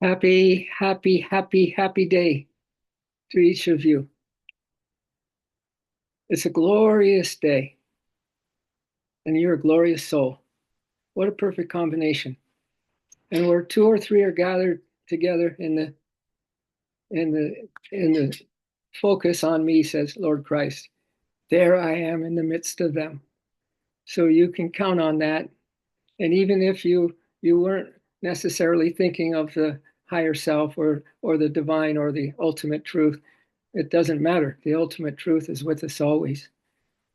Happy, happy, happy, happy day to each of you. It's a glorious day, and you're a glorious soul. What a perfect combination. And where two or three are gathered together in the focus on me, says Lord Christ. There I am in the midst of them. So you can count on that. And even if you weren't necessarily thinking of the higher self or the divine or the ultimate truth, it doesn't matter. The ultimate truth is with us always.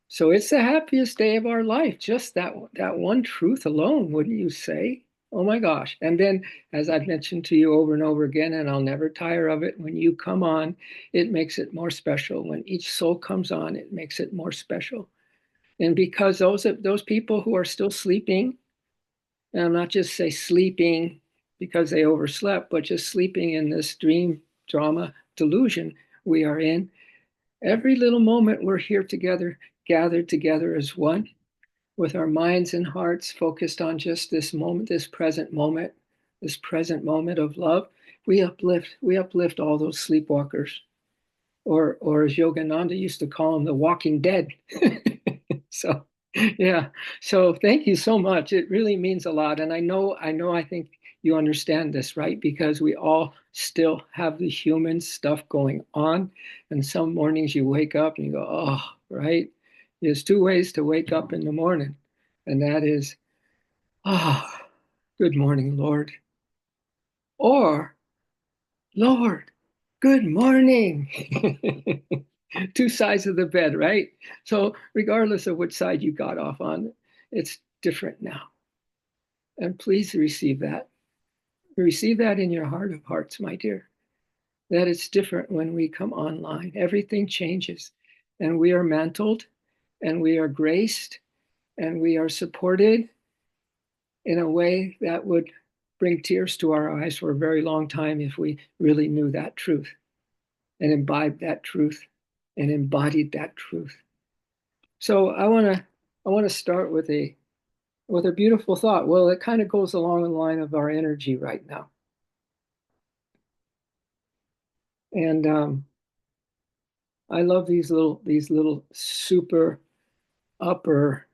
So it's the happiest day of our life, just that one truth alone, wouldn't you say? Oh my gosh. And then, as I've mentioned to you over and over again, and I'll never tire of it, when you come on, it makes it more special. When each soul comes on, it makes it more special. And because those people who are still sleeping, and I'm not just say sleeping because they overslept, but just sleeping in this dream drama delusion we are in, every little moment we're here together, gathered together as one, with our minds and hearts focused on just this moment, this present moment of love. We uplift all those sleepwalkers, or as Yogananda used to call them, the walking dead. So, yeah. So thank you so much. It really means a lot. And I think you understand this, right? Because we all still have the human stuff going on. And some mornings you wake up and you go, oh, right? There's two ways to wake up in the morning. And that is, oh, good morning, Lord. Or, Lord, good morning. Two sides of the bed, right? So, regardless of which side you got off on, it's different now. And please receive that. Receive that in your heart of hearts, my dear, that it's different when we come online. Everything changes, and we are mantled, and we are graced, and we are supported in a way that would bring tears to our eyes for a very long time if we really knew that truth and imbibed that truth and embodied that truth. So I want to start with a beautiful thought. Well, it kind of goes along the line of our energy right now. And I love these little super upper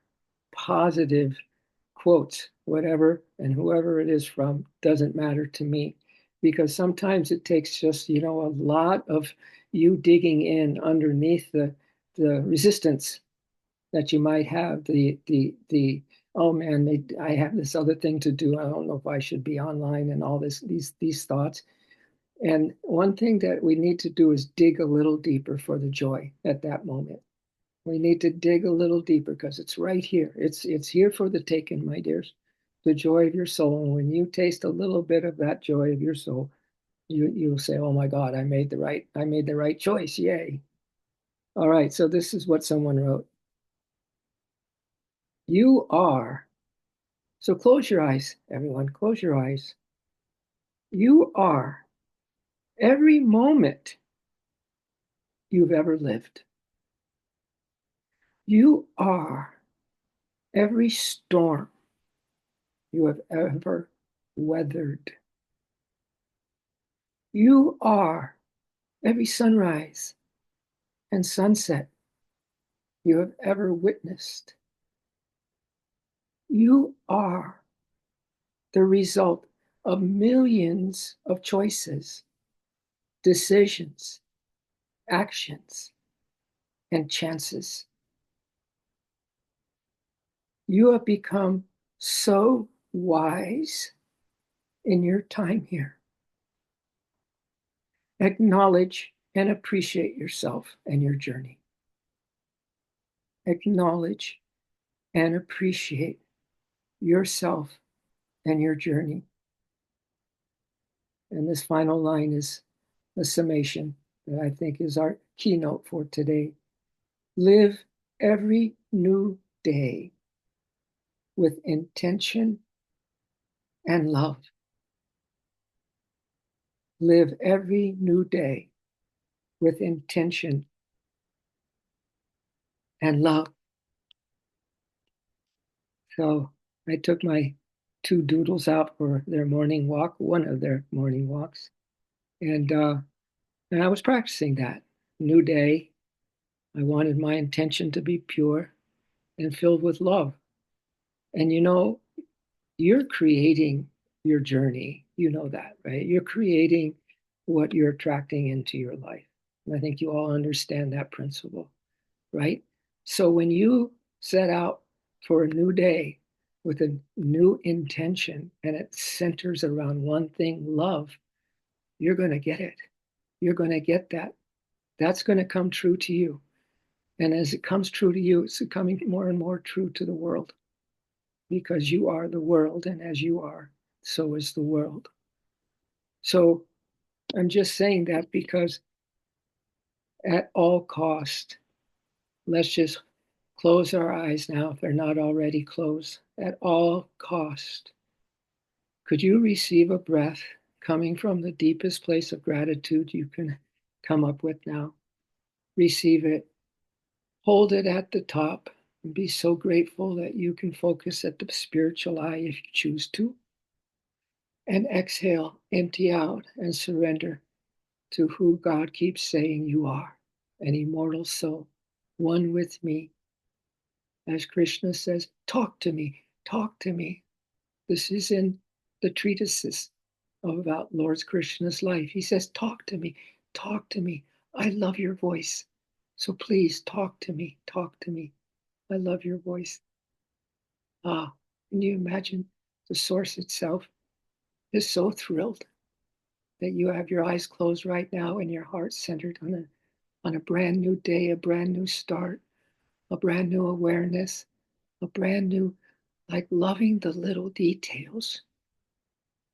positive quotes, whatever and whoever it is from, doesn't matter to me. Because sometimes it takes just, a lot of you digging in underneath the resistance that you might have, the oh man, I have this other thing to do. I don't know if I should be online and all these thoughts. And one thing that we need to do is dig a little deeper for the joy at that moment. We need to dig a little deeper because it's right here. It's here for the taking, my dears. The joy of your soul. And when you taste a little bit of that joy of your soul, you'll say, "Oh my God, I made the right choice. Yay!" All right. So this is what someone wrote. You are. So close your eyes, everyone. Close your eyes. You are every moment you've ever lived. You are every storm you have ever weathered. You are every sunrise and sunset you have ever witnessed. You are the result of millions of choices, decisions, actions, and chances. You have become so wise in your time here. Acknowledge and appreciate yourself and your journey. Acknowledge and appreciate yourself and your journey. And this final line is a summation that I think is our keynote for today. Live every new day with intention and love. Live every new day with intention and love. So I took my two doodles out for their morning walk, one of their morning walks. And I was practicing that. New day. I wanted my intention to be pure and filled with love. And you're creating your journey. You know that, right? You're creating what you're attracting into your life. And I think you all understand that principle, right? So when you set out for a new day with a new intention and it centers around one thing, love, you're going to get it. You're going to get that. That's going to come true to you. And as it comes true to you, it's becoming more and more true to the world because you are the world. And as you are, so is the world. So I'm just saying that because at all cost, let's just close our eyes now if they're not already closed. At all cost, could you receive a breath coming from the deepest place of gratitude you can come up with now? Receive it. Hold it at the top and be so grateful that you can focus at the spiritual eye if you choose to. And exhale, empty out, and surrender to who God keeps saying you are, an immortal soul, one with me. As Krishna says, talk to me, talk to me. This is in the treatises about Lord Krishna's life. He says, talk to me, talk to me. I love your voice. So please talk to me, talk to me. I love your voice. Ah, can you imagine the source itself is so thrilled that you have your eyes closed right now and your heart centered on a brand new day, a brand new start, a brand new awareness, a brand new, like loving the little details,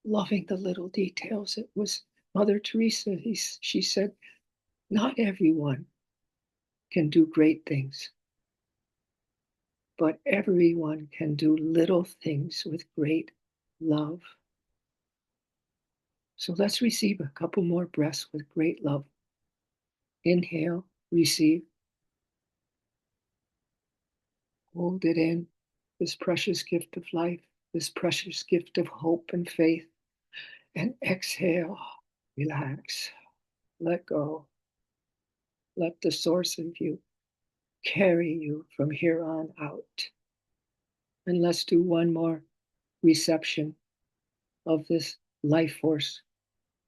loving the little details. It was Mother Teresa, she said, not everyone can do great things, but everyone can do little things with great love. So let's receive a couple more breaths with great love. Inhale, receive, hold it in, this precious gift of life, this precious gift of hope and faith. And exhale, relax, let go. Let the source of you carry you from here on out. And let's do one more reception of this life force,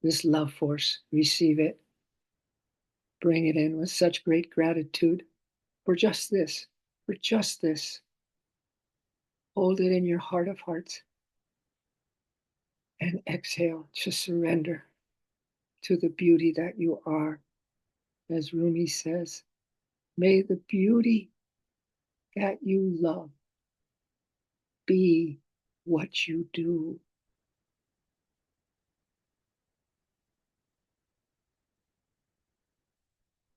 this love force. Receive it. Bring it in with such great gratitude for just this, for just this. Hold it in your heart of hearts and exhale to surrender to the beauty that you are. As Rumi says, may the beauty that you love be what you do.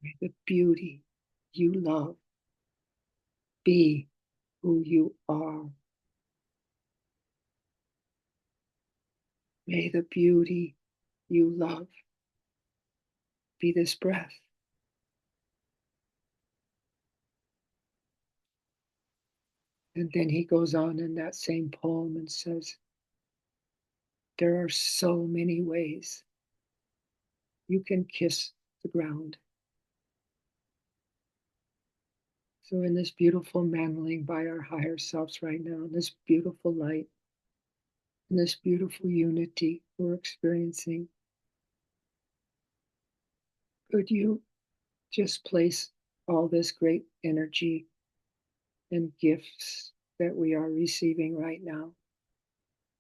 May the beauty you love be who you are. May the beauty you love be this breath. And then he goes on in that same poem and says, there are so many ways you can kiss the ground. So in this beautiful mantling by our higher selves right now, in this beautiful light, in this beautiful unity we're experiencing, could you just place all this great energy and gifts that we are receiving right now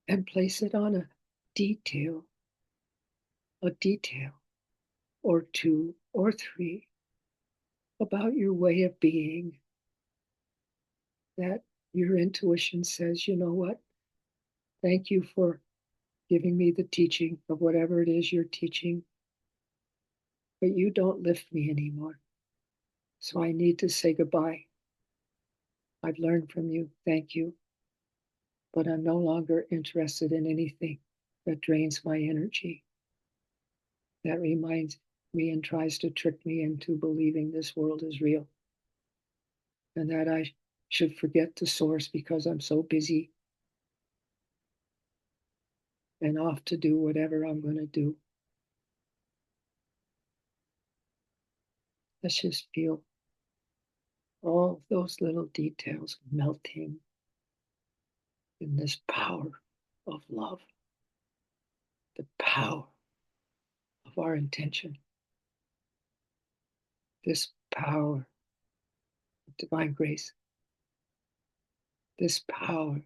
and place it on detail, a detail or two or three about your way of being that your intuition says, you know what? Thank you for giving me the teaching of whatever it is you're teaching, but you don't lift me anymore. So I need to say goodbye. I've learned from you. Thank you. But I'm no longer interested in anything that drains my energy, that reminds me and tries to trick me into believing this world is real and that I should forget the source because I'm so busy and off to do whatever I'm going to do. Let's just feel all those little details melting in this power of love, the power of our intention, this power of divine grace, this power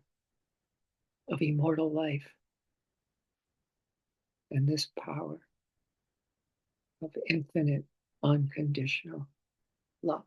of immortal life, and this power of infinite, unconditional love.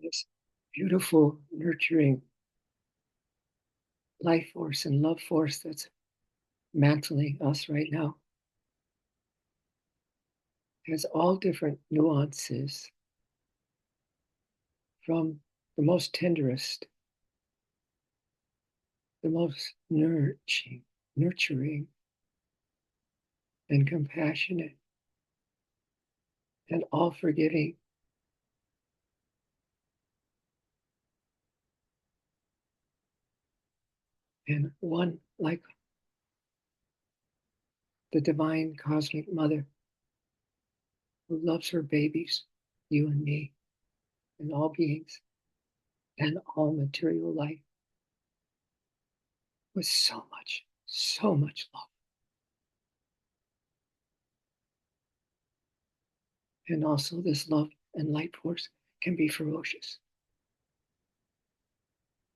This beautiful, nurturing life force and love force that's mantling us right now has all different nuances, from the most tenderest, the most nurturing and compassionate and all forgiving, and one like the divine cosmic mother who loves her babies, you and me, and all beings, and all material life with so much love. And also, this love and light force can be ferocious.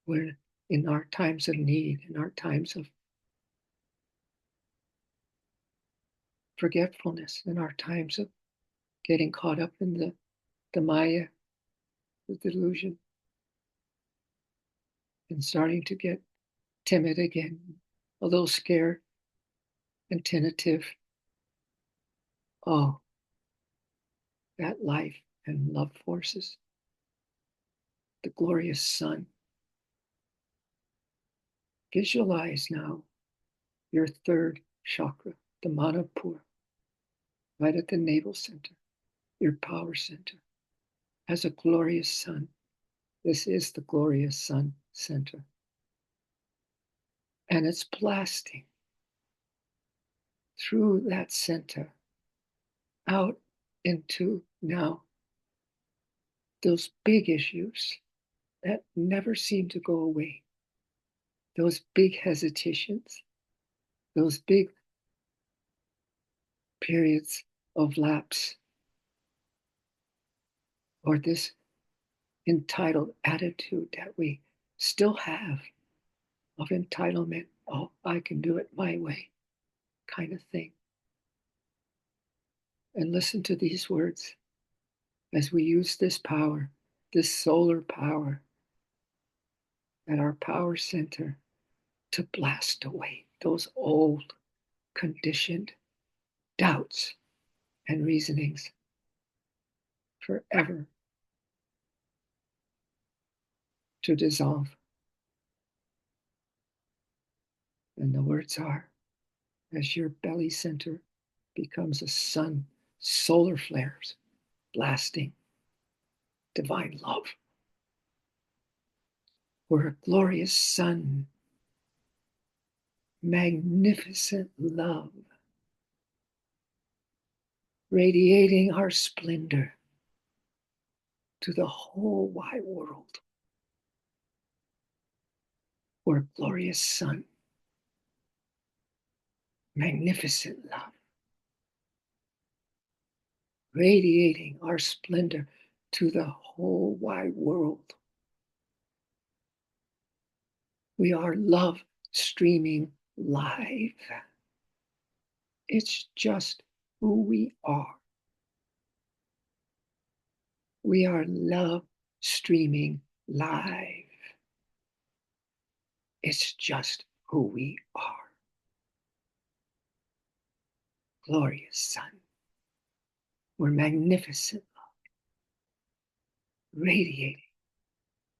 Where in our times of need, in our times of forgetfulness, in our times of getting caught up in the Maya, the delusion, and starting to get timid again, a little scared and tentative. Oh, that life and love forces, the glorious sun. Visualize now your third chakra, the Manipur, right at the navel center, your power center, as a glorious sun. This is the glorious sun center. And it's blasting through that center out into now those big issues that never seem to go away, those big hesitations, those big periods of lapse, or this entitled attitude that we still have of entitlement. Oh, I can do it my way, kind of thing. And listen to these words as we use this power, this solar power at our power center to blast away those old, conditioned doubts and reasonings forever, to dissolve. And the words are, as your belly center becomes a sun, solar flares, blasting divine love. We're a glorious sun, magnificent love, radiating our splendor to the whole wide world. We're a glorious sun, magnificent love, radiating our splendor to the whole wide world. We are love streaming live. It's just who we are. We are love streaming live. It's just who we are. Glorious sun. We're magnificent love, radiating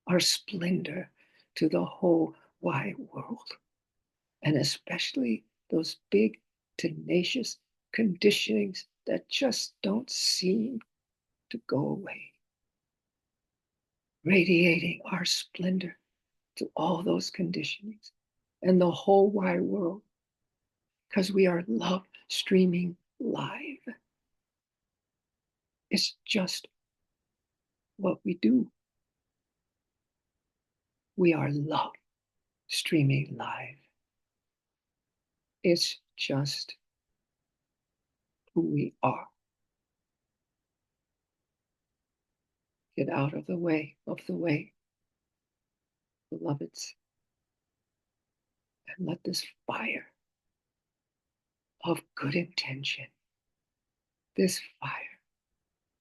our splendor to the whole wide world, and especially those big, tenacious conditionings that just don't seem to go away. Radiating our splendor to all those conditionings and the whole wide world, because we are love streaming live. It's just what we do. We are love streaming live. It's just who we are. Get out of the way, beloveds, and let this fire of good intention, this fire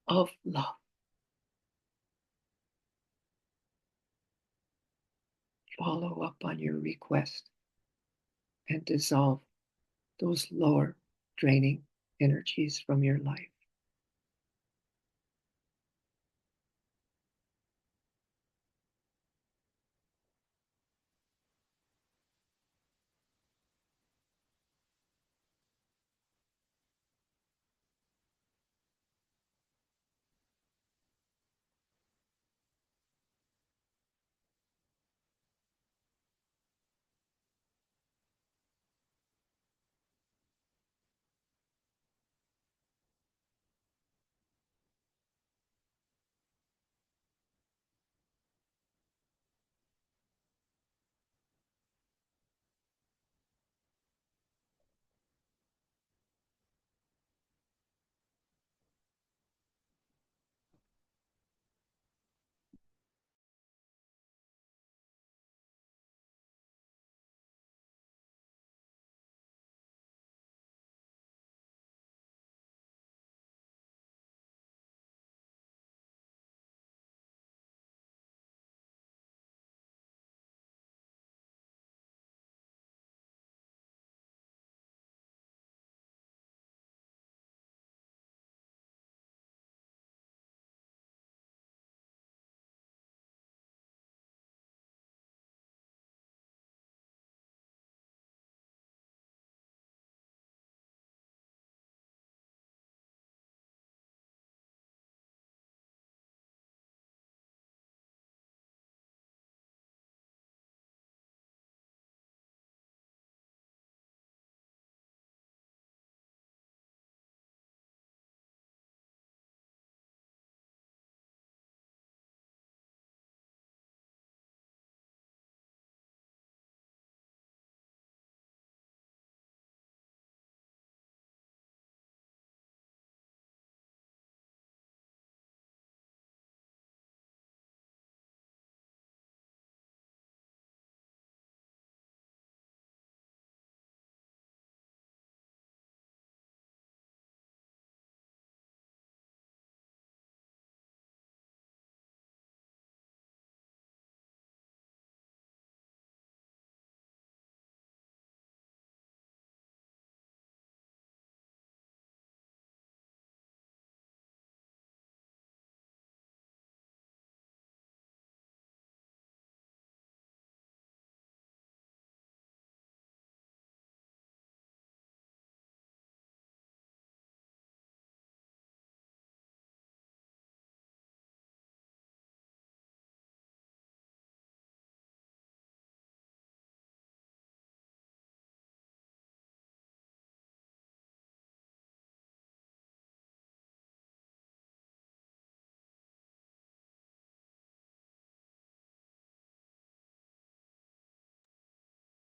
of love, follow up on your request and dissolve those lower draining energies from your life.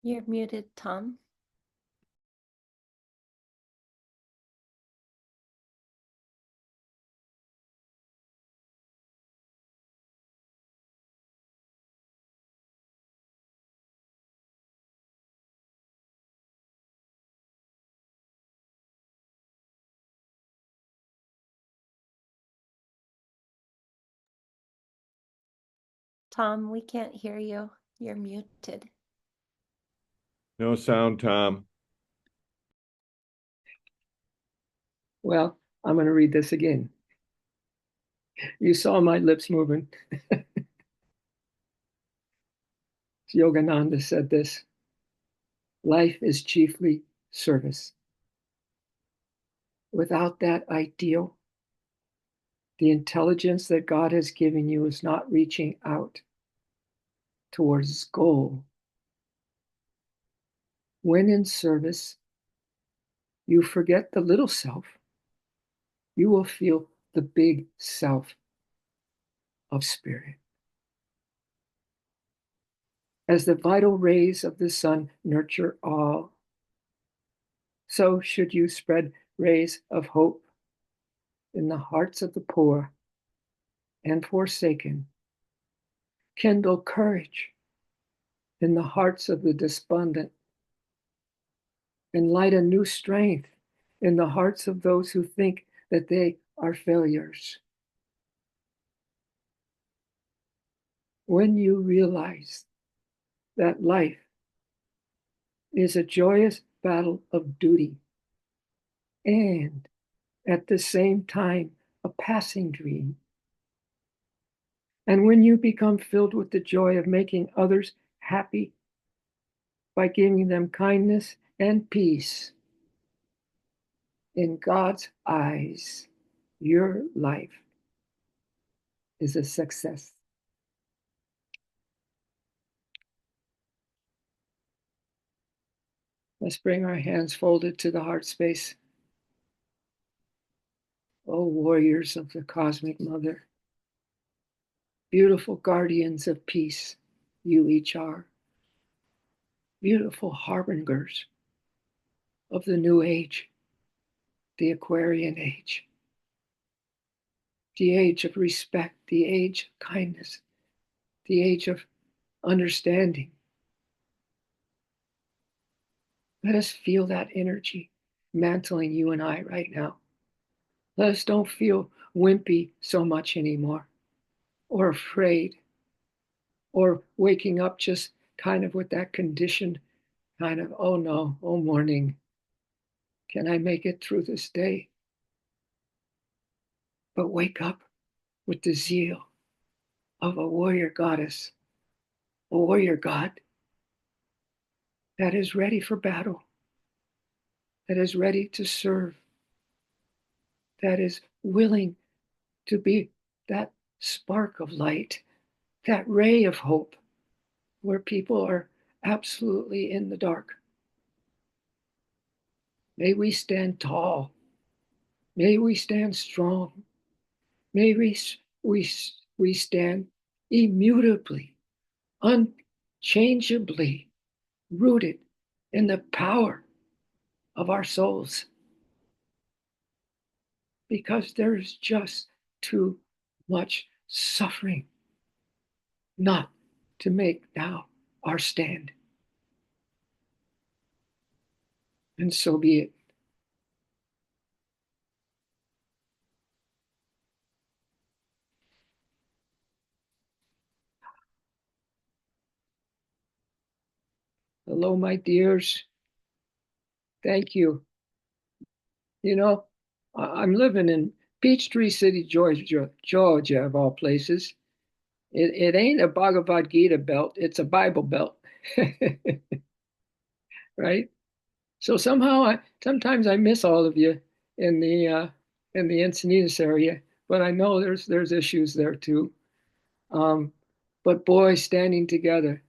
You're muted, Tom. Tom, we can't hear you. You're muted. No sound, Tom. Well, I'm going to read this again. You saw my lips moving. Yogananda said this: life is chiefly service. Without that ideal, the intelligence that God has given you is not reaching out towards its goal. When in service, you forget the little self. You will feel the big self of spirit. As the vital rays of the sun nurture all, so should you spread rays of hope in the hearts of the poor and forsaken. Kindle courage in the hearts of the despondent, and light a new strength in the hearts of those who think that they are failures. When you realize that life is a joyous battle of duty and at the same time a passing dream, and when you become filled with the joy of making others happy by giving them kindness and peace, in God's eyes, your life is a success. Let's bring our hands folded to the heart space. Oh, warriors of the cosmic mother, beautiful guardians of peace, you each are. Beautiful harbingers of the new age, the Aquarian age, the age of respect, the age of kindness, the age of understanding. Let us feel that energy mantling you and I right now. Let us don't feel wimpy so much anymore, or afraid, or waking up just kind of with that conditioned kind of, oh no, oh morning, can I make it through this day? But wake up with the zeal of a warrior goddess, a warrior god that is ready for battle, that is ready to serve, that is willing to be that spark of light, that ray of hope where people are absolutely in the dark. May we stand tall. May we stand strong. May we stand immutably, unchangeably rooted in the power of our souls, because there's just too much suffering not to make now our stand. And so be it. Hello, my dears. Thank you. You know, I'm living in Peachtree City, Georgia, of all places. It ain't a Bhagavad Gita belt, it's a Bible belt. Right? So sometimes I miss all of you in the Encinitas area, but I know there's issues there too. Um, but boy, standing together,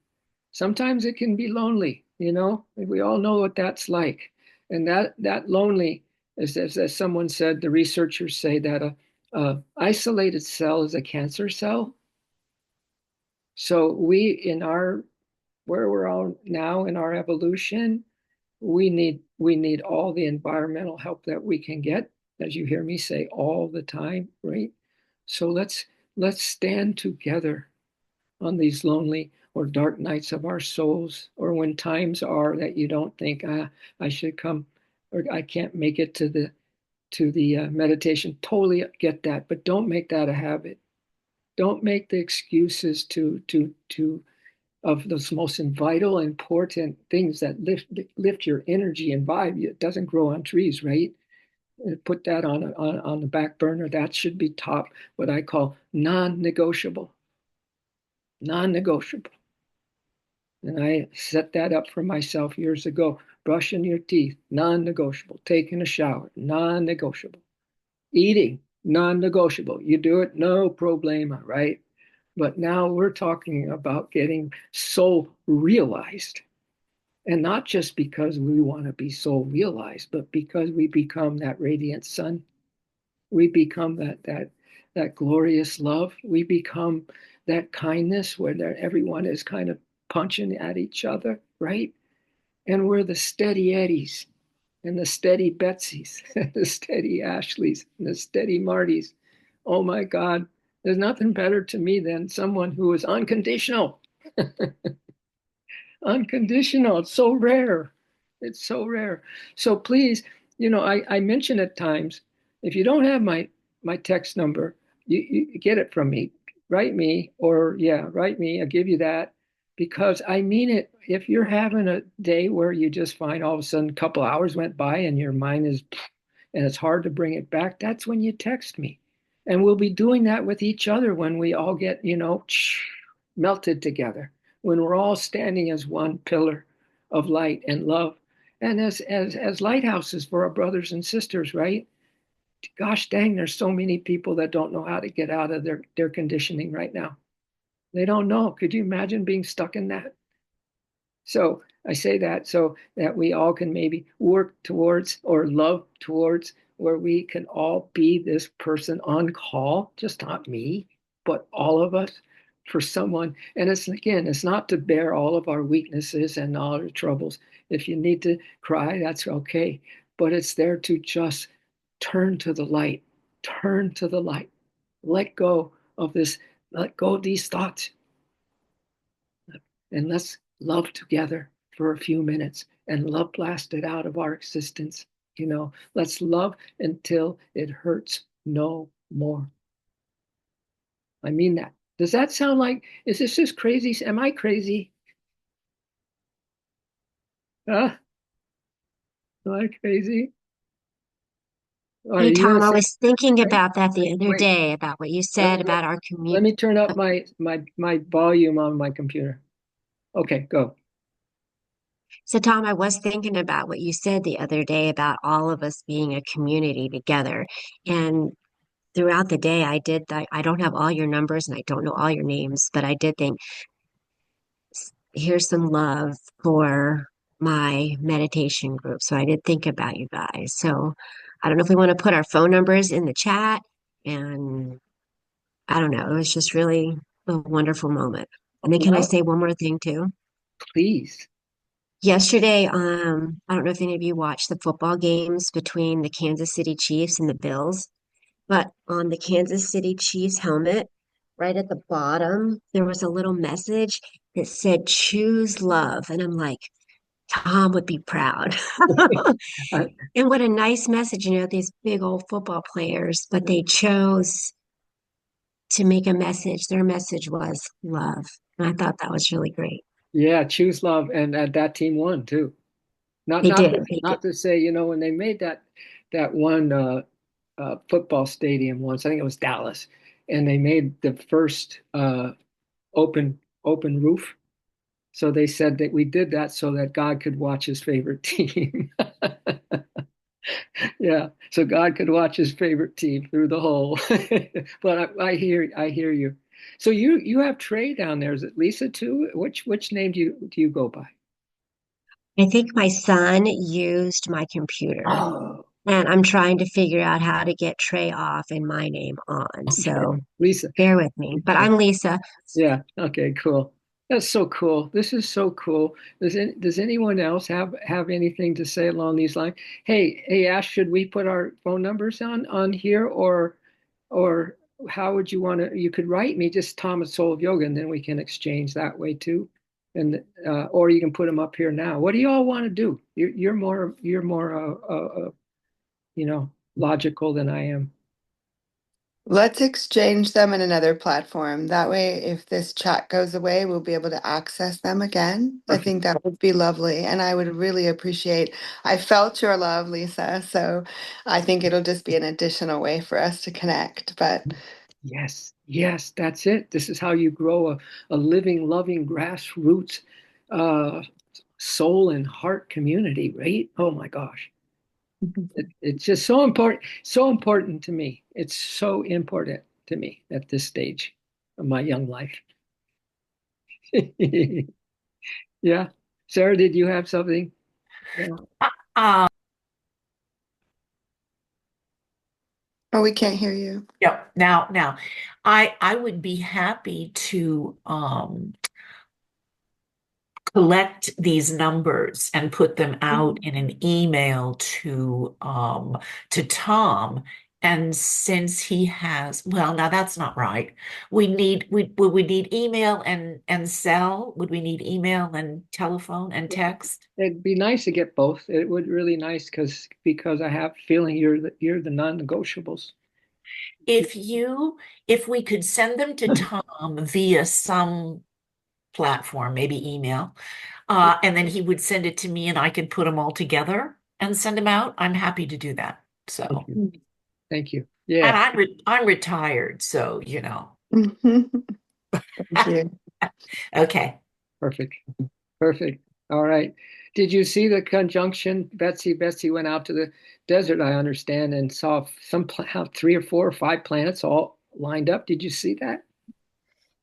sometimes it can be lonely, you know. We all know what that's like, and that lonely, as someone said, the researchers say that a isolated cell is a cancer cell. So we in our where we're all now in our evolution, we need all the environmental help that we can get, as you hear me say all the time, right? So let's stand together on these lonely or dark nights of our souls, or when times are that you don't think, I should come, or I can't make it to the meditation. Totally get that, but don't make that a habit. Don't make the excuses to of those most vital, important things that lift your energy and vibe. It doesn't grow on trees, right? Put that on the back burner. That should be top, what I call non-negotiable, non-negotiable. And I set that up for myself years ago. Brushing your teeth, non-negotiable. Taking a shower, non-negotiable. Eating, non-negotiable. You do it, no problema, right? But now we're talking about getting soul realized. And not just because we want to be soul realized, but because we become that radiant sun. We become that glorious love. We become that kindness where everyone is kind of punching at each other, right? And we're the steady Eddies and the steady Betsies and the steady Ashleys and the steady Martys. Oh my God, there's nothing better to me than someone who is unconditional. Unconditional. It's so rare. It's so rare. So please, I mention at times, if you don't have my text number, you get it from me. Write me, or yeah, write me. I'll give you that, because I mean it. If you're having a day where you just find all of a sudden a couple hours went by and your mind is, and it's hard to bring it back, that's when you text me. And we'll be doing that with each other when we all get, melted together, when we're all standing as one pillar of light and love, and as lighthouses for our brothers and sisters, right? Gosh dang, there's so many people that don't know how to get out of their conditioning right now. They don't know. Could you imagine being stuck in that? So I say that so that we all can maybe work towards or love towards where we can all be this person on call, just not me, but all of us, for someone. And it's, again, it's not to bear all of our weaknesses and all our troubles. If you need to cry, that's okay. But it's there to just turn to the light, turn to the light, let go of this, let go of these thoughts, and let's love together for a few minutes and love blast it out of our existence. Let's love until it hurts no more. I mean that. Does that sound like, is this just crazy? Am I crazy? Huh? Am I crazy? Or are Hey, you going Tom, to I say, was thinking wait, about that the other wait, day about what you let said me, let, about our let community. me turn up my volume on my computer. Okay, go. So, Tom, I was thinking about what you said the other day about all of us being a community together. And throughout the day, I did that. I don't have all your numbers and I don't know all your names, but I did think, here's some love for my meditation group. So I did think about you guys. So I don't know if we want to put our phone numbers in the chat, and I don't know. It was just really a wonderful moment. And then can I Well, say one more thing too? please. Yesterday, I don't know if any of you watched the football games between the Kansas City Chiefs and the Bills, but on the Kansas City Chiefs helmet, right at the bottom, there was a little message that said, choose love. And I'm like, Tom would be proud. I, And what a nice message, these big old football players, but they chose to make a message. Their message was love. And I thought that was really great. yeah, choose love, and that team won too. Not They not did. to, They did. not to say, when they made that one football stadium once, I think it was Dallas, and they made the first open roof. So they said that we did that so that God could watch his favorite team. Yeah, so God could watch his favorite team through the hole. But I hear you. So you have Trey down there. Is it Lisa too? Which name do you go by? I think my son used my computer. Oh, And I'm trying to figure out how to get Trey off and my name on. okay. So Lisa. bear with me. But Okay. I'm Lisa. Yeah. Okay, cool. That's so cool. This is so cool. Does anyone else have anything to say along these lines? Hey, Ash, should we put our phone numbers on here, or how would you want to? You could write me just Thomas Soul of Yoga, and then we can exchange that way too. And or you can put them up here now. What do you all want to do? You're more logical than I am. Let's exchange them in another platform. That way, if this chat goes away, we'll be able to access them again. I Perfect. think that would be lovely. And I would really appreciate, I felt your love, Lisa. So I think it'll just be an additional way for us to connect. But Yes, yes, that's it. This is how you grow a living, loving, grassroots uh, soul and heart community, right? Oh my gosh. It's just so important to me. It's so important to me at this stage of my young life. Yeah. Sarah, did you have something? Yeah. Uh, oh, we can't hear you. no, now, I would be happy to collect these numbers and put them out in an email to Tom. And since he has, well, now that's not right. Would we need email and cell? Would we need email and telephone and text? It'd be nice to get both. It would really nice because I have a feeling you're the non-negotiables. If we could send them to Tom via some platform, maybe email, and then he would send it to me and I could put them all together and send them out, I'm happy to do that. Thank So, you. Thank you. and Yeah, I'm retired, so Thank you. Okay. perfect. Perfect. All right. Did you see the conjunction? Betsy went out to the desert, I understand, and saw how 3 or 4 or 5 planets all lined up. Did you see that?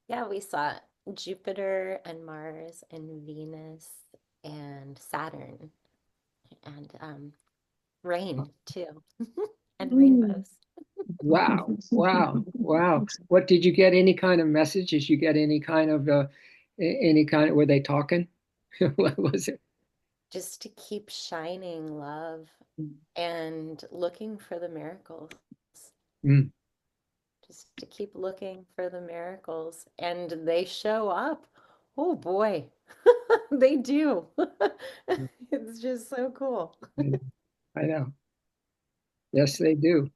Yeah, we saw Jupiter and Mars and Venus and Saturn and rain too, and Mm. rainbows. Wow. Wow. Wow. What did you get? Any kind of message? Did you get any kind of, were they talking? What was it? Just to keep shining love and looking for the miracles. Mm. Just to keep looking for the miracles. And they show up. Oh boy, they do. It's just so cool. I know. I know. Yes, they do.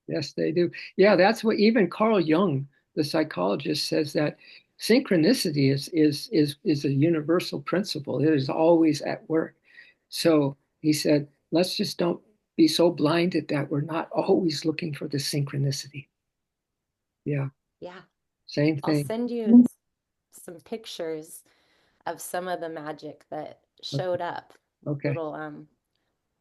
Yes, they do. Yeah, that's what even Carl Jung, the psychologist, says that synchronicity is a universal principle. It is always at work. So he said, let's just don't be so blinded that we're not always looking for the synchronicity. Yeah, Yeah, same I'll thing. send you some pictures of some of the magic that showed up. Okay, Little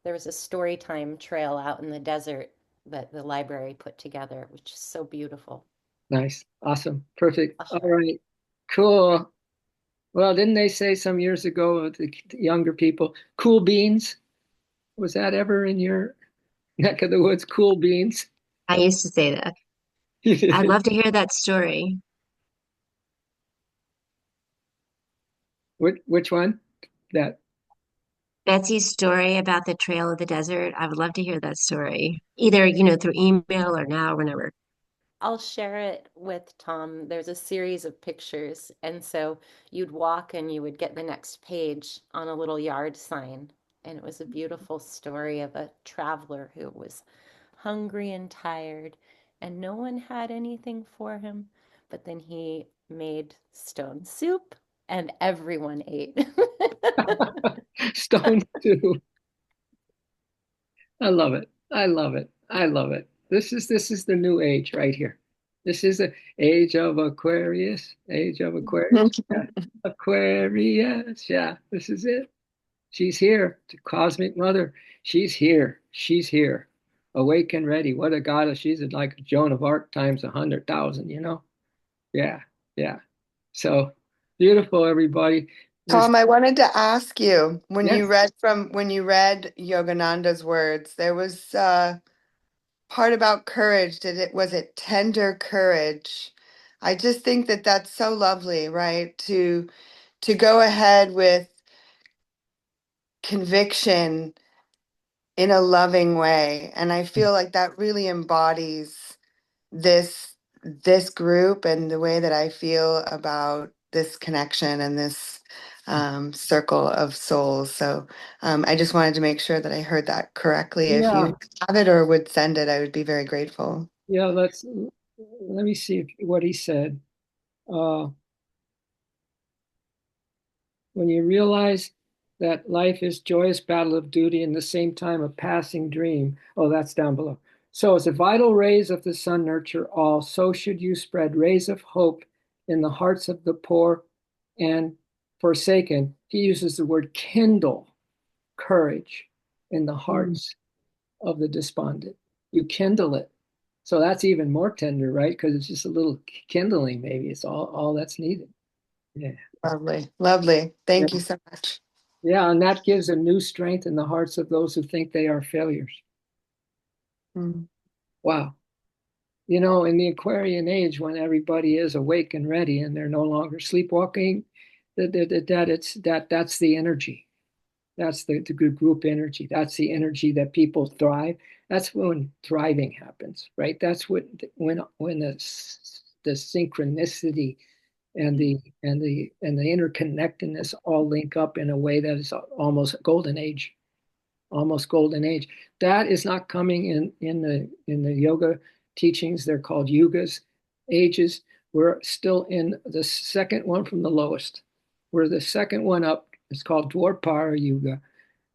there was a story time trail out in the desert that the library put together, which is so beautiful. nice, awesome, perfect. I'll All share it. right, cool. Well, didn't they say some years ago, the younger people, cool beans? Was that ever in your neck of the woods? Cool beans. I used to say that. I'd love to hear that story. Which one? That Betsy's story about the Trail of the Desert. I would love to hear that story, either, through email or now, whenever. I'll share it with Tom. There's a series of pictures, and so you'd walk and you would get the next page on a little yard sign. And it was a beautiful story of a traveler who was hungry and tired, and no one had anything for him. But then he made stone soup, and everyone ate. stone stew. I love it. I love it. I love it. This is the new age right here. This is the age of Aquarius. Age of Aquarius. Yeah. Aquarius. Yeah, this is it. She's here. The cosmic mother. She's here. She's here. Awake and ready. What a goddess. She's like Joan of Arc times 100,000. Yeah. Yeah. So beautiful, everybody. This, Tom, I wanted to ask you yes. when you read Yogananda's words, there was part about courage. Was it tender courage? I just think that that's so lovely, right? To to go ahead with conviction in a loving way. And I feel like that really embodies this group and the way that I feel about this connection and this circle of souls. So I just wanted to make sure that I heard that correctly. If Yeah, you have it or would send it, I would be very grateful. yeah. Let me see what he said. Uh, when you realize that life is joyous battle of duty and the same time a passing dream. Oh, that's down below. So as the vital rays of the sun nurture all, so should you spread rays of hope in the hearts of the poor and forsaken. He uses the word kindle courage in the hearts of the despondent. You kindle it. So that's even more tender, right? Because it's just a little kindling, maybe. It's all that's needed. Yeah. Lovely, lovely. Yeah. Thank you so much. Yeah, and that gives a new strength in the hearts of those who think they are failures. Mm. Wow. You know, in the Aquarian age, when everybody is awake and ready and they're no longer sleepwalking, that's the energy. That's the good group energy. That's the energy that people thrive. That's when thriving happens, right? That's when the synchronicity and the interconnectedness all link up in a way that is almost golden age, almost golden age. That is not coming in the yoga teachings. They're called yugas, ages. We're still in the second one from the lowest. We're the second one up. It's called Dwapara Yuga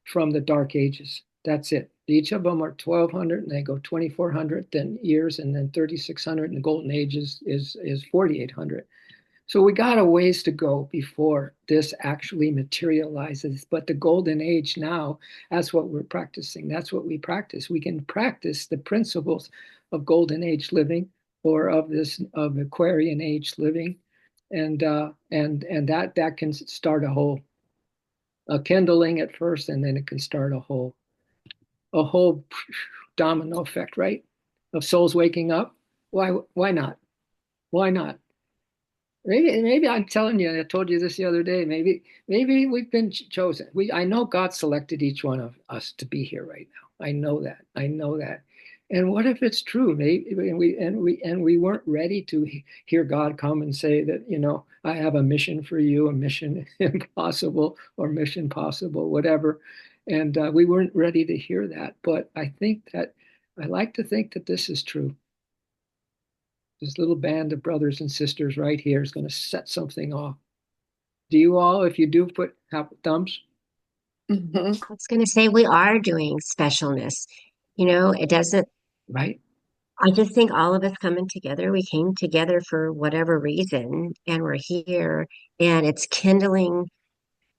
from the Dark Ages. That's it. Each of them are 1,200, and they go 2,400 then years, and then 3,600. And the Golden Age is 4,800. So we got a ways to go before this actually materializes. But the golden age now, that's what we're practicing. That's what we practice. We can practice the principles of golden age living or of Aquarian age living, and that can start a kindling at first, and then it can start a whole domino effect, right? Of souls waking up. Why not? Why not? Maybe I'm telling you, I told you this the other day. Maybe we've been chosen. I know God selected each one of us to be here right now. I know that. I know that. And what if it's true? Maybe we weren't ready to hear God come and say that, I have a mission for you, a mission impossible or mission possible, whatever. And we weren't ready to hear that. But I like to think that this is true. This little band of brothers and sisters right here is going to set something off. Do you all, if you do have thumbs? Mhm. I was going to say we are doing specialness. It doesn't, Right? I just think all of us coming together, we came together for whatever reason, and we're here, and it's kindling.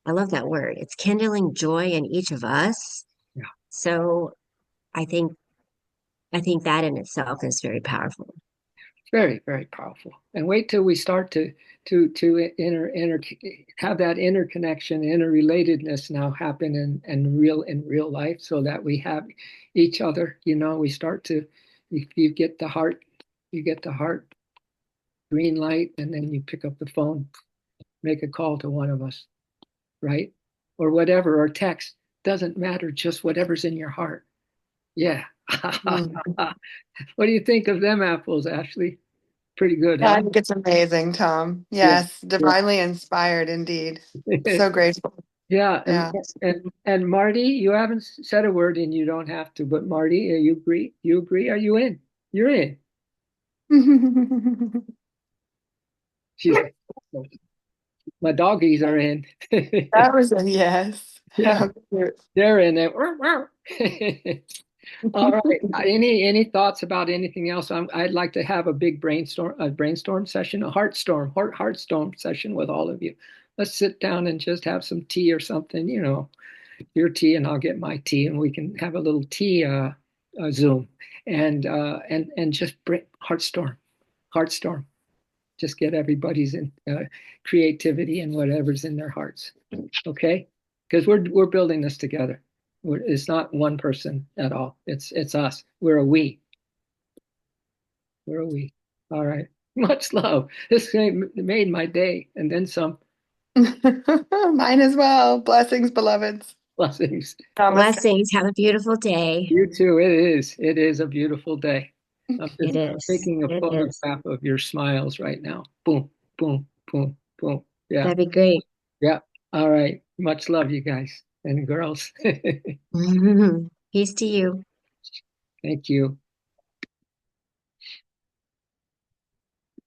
I love that word. It's kindling joy in each of us. Yeah. So I think, I think that in itself is very powerful. Very, very powerful. And wait till we start to have that interconnection, interrelatedness now happen in real life, so that we have each other. We start to you get the heart green light, and then you pick up the phone, make a call to one of us, right? Or whatever, or text. Doesn't matter, just whatever's in your heart. Yeah. Mm. What do you think of them apples, Ashley? Pretty good, Yeah, I huh? think it's amazing, Tom. Yeah. Yes, Yeah. divinely inspired indeed. So grateful. Yeah, and Yeah. and Marty, you haven't said a word, and you don't have to. But Marty, you agree? You agree? Are you in? You're in. She's my doggies are in. That was a yes. Yeah, How cute. they're in there. All right. Any thoughts about anything else? I'd like to have a brainstorm session, a heartstorm session with all of you. Let's sit down and just have some tea or something, your tea and I'll get my tea, and we can have a little tea Zoom and just bring heartstorm. Just get everybody's creativity and whatever's in their hearts. Okay, because we're building this together. It's not one person at all. It's us. We're a we. We're a we. All right. Much love. This made my day, and then some. Mine as well. Blessings, beloveds. Blessings. Namaste. Blessings. Have a beautiful day. You too. It is. It is a beautiful day. I'm It just is. taking a It is. photograph of your smiles right now. Boom, boom, boom, boom. Yeah. That'd be great. Yeah. All right. Much love, you guys and girls. Peace to you. Thank you.